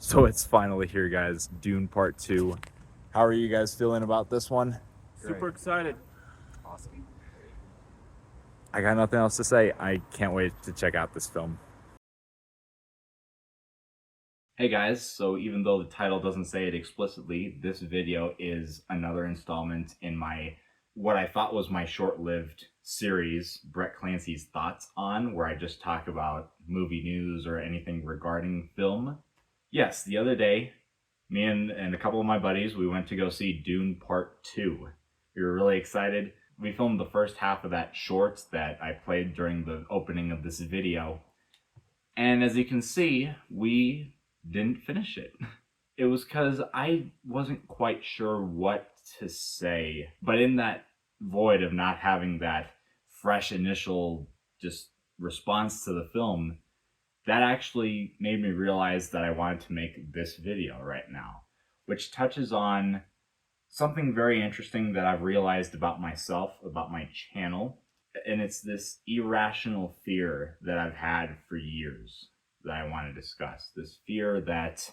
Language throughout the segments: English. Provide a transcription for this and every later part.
So it's finally here, guys. Dune Part 2. How are you guys feeling about this one? Super excited. Awesome. I got nothing else to say. I can't wait to check out this film. Hey guys, so even though the title doesn't say it explicitly, this video is another installment in what I thought was my short-lived series, Brett Clancy's Thoughts On, where I just talk about movie news or anything regarding film. Yes, the other day, me and a couple of my buddies, we went to go see Dune Part 2. We were really excited. We filmed the first half of that short that I played during the opening of this video. And as you can see, we didn't finish it. It was because I wasn't quite sure what to say. But in that void of not having that fresh initial just response to the film, that actually made me realize that I wanted to make this video right now, which touches on something very interesting that I've realized about myself, about my channel, and it's this irrational fear that I've had for years that I want to discuss. This fear that,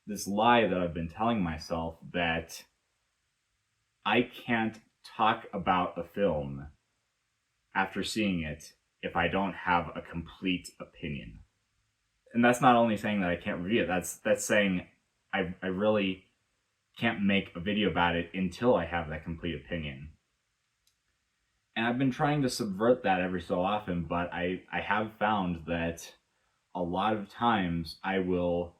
this lie that I've been telling myself that I can't talk about a film after seeing it if I don't have a complete opinion. And that's not only saying that I can't review it, that's saying I really can't make a video about it until I have that complete opinion. And I've been trying to subvert that every so often, but I have found that a lot of times I will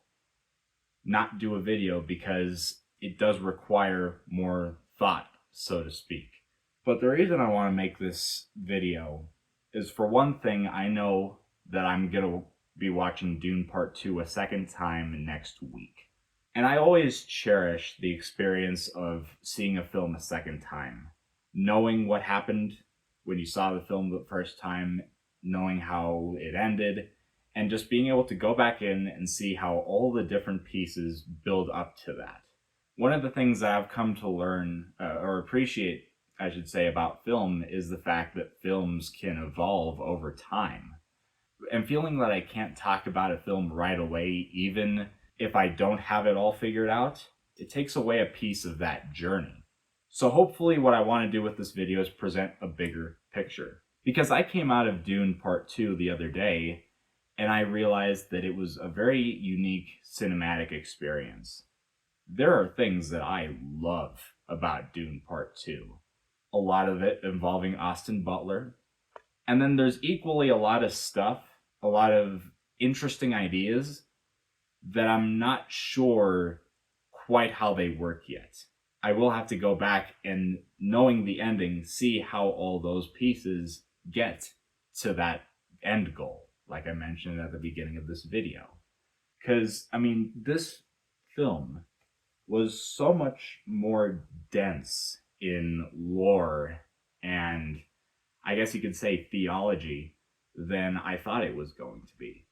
not do a video because it does require more thought, so to speak. But the reason I want to make this video is, for one thing, I know that I'm going to be watching Dune Part 2 a second time next week. And I always cherish the experience of seeing a film a second time. Knowing what happened when you saw the film the first time, knowing how it ended, and just being able to go back in and see how all the different pieces build up to that. One of the things that I've come to learn, or appreciate, I should say, about film is the fact that films can evolve over time. And feeling that I can't talk about a film right away, even if I don't have it all figured out, it takes away a piece of that journey. So hopefully what I want to do with this video is present a bigger picture. Because I came out of Dune Part 2 the other day, and I realized that it was a very unique cinematic experience. There are things that I love about Dune Part 2. A lot of it involving Austin Butler. And then there's equally a lot of stuff, a lot of interesting ideas that I'm not sure quite how they work yet. I will have to go back and, knowing the ending, see how all those pieces get to that end goal, like I mentioned at the beginning of this video. Because, I mean, this film was so much more dense in lore and, I guess you could say, theology than I thought it was going to be.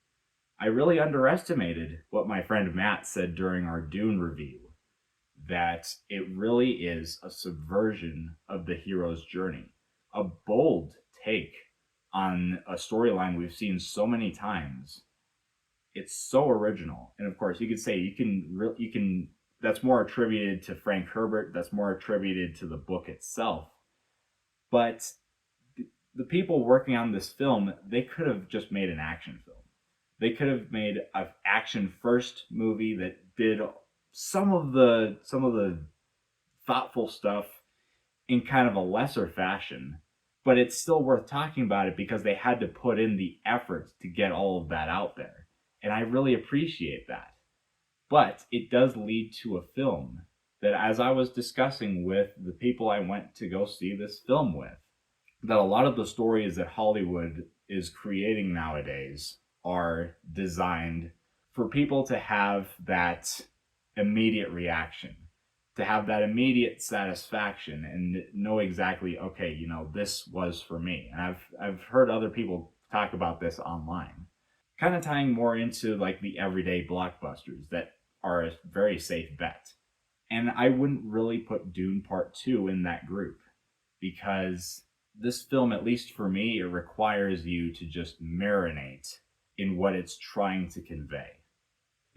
I really underestimated what my friend Matt said during our Dune review, that it really is a subversion of the hero's journey. A bold take on a storyline we've seen so many times. It's so original. And of course, you could say you can that's more attributed to Frank Herbert, that's more attributed to the book itself. But the people working on this film, they could have just made an action film. They could have made an action first movie that did some of the thoughtful stuff in kind of a lesser fashion, but it's still worth talking about it because they had to put in the effort to get all of that out there. And I really appreciate that. But it does lead to a film that, as I was discussing with the people I went to go see this film with, that a lot of the stories that Hollywood is creating nowadays are designed for people to have that immediate reaction, to have that immediate satisfaction and know exactly, okay, you know, this was for me. And I've heard other people talk about this online, kind of tying more into like the everyday blockbusters that are a very safe bet. And I wouldn't really put Dune Part 2 in that group, because this film, at least for me, it requires you to just marinate in what it's trying to convey.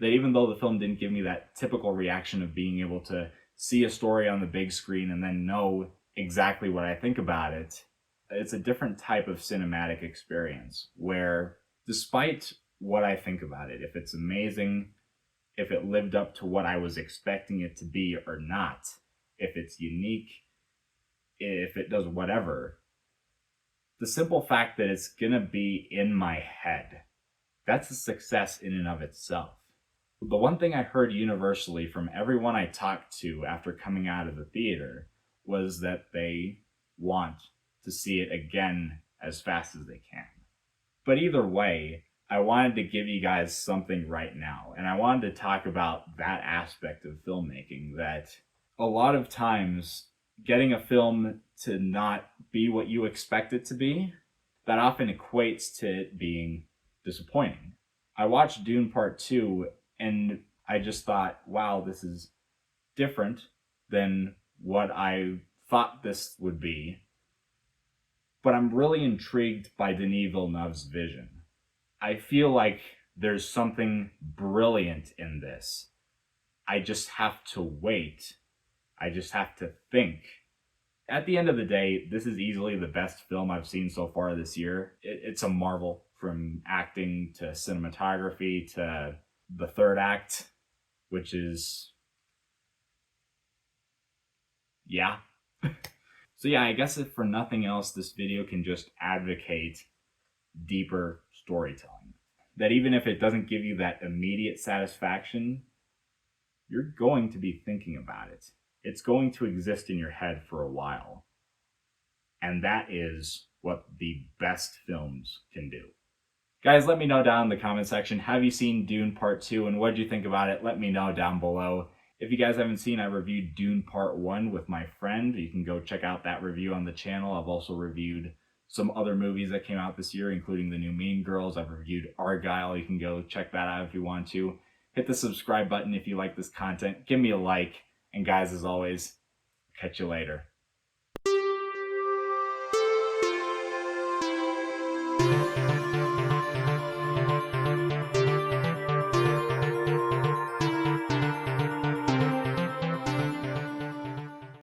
that even though the film didn't give me that typical reaction of being able to see a story on the big screen and then know exactly what I think about it, it's a different type of cinematic experience where, despite what I think about it, if it's amazing, if it lived up to what I was expecting it to be or not, if it's unique, if it does whatever, the simple fact that it's gonna be in my head, that's a success in and of itself. The one thing I heard universally from everyone I talked to after coming out of the theater was that they want to see it again as fast as they can. But either way, I wanted to give you guys something right now, and I wanted to talk about that aspect of filmmaking, that a lot of times getting a film to not be what you expect it to be, that often equates to it being disappointing. I watched Dune Part 2 and I just thought, wow, this is different than what I thought this would be. But I'm really intrigued by Denis Villeneuve's vision. I feel like there's something brilliant in this. I just have to wait. I just have to think. At the end of the day, this is easily the best film I've seen so far this year. It's a marvel, from acting to cinematography to the third act, which is, yeah. So yeah, I guess if for nothing else, this video can just advocate deeper storytelling. That even if it doesn't give you that immediate satisfaction, you're going to be thinking about it. It's going to exist in your head for a while. And that is what the best films can do. Guys, let me know down in the comment section, have you seen Dune Part 2 and what did you think about it? Let me know down below. If you guys haven't seen, I reviewed Dune Part 1 with my friend. You can go check out that review on the channel. I've also reviewed some other movies that came out this year, including the new Mean Girls. I've reviewed Argyle. You can go check that out if you want to. Hit the subscribe button if you like this content. Give me a like. And guys, as always, catch you later.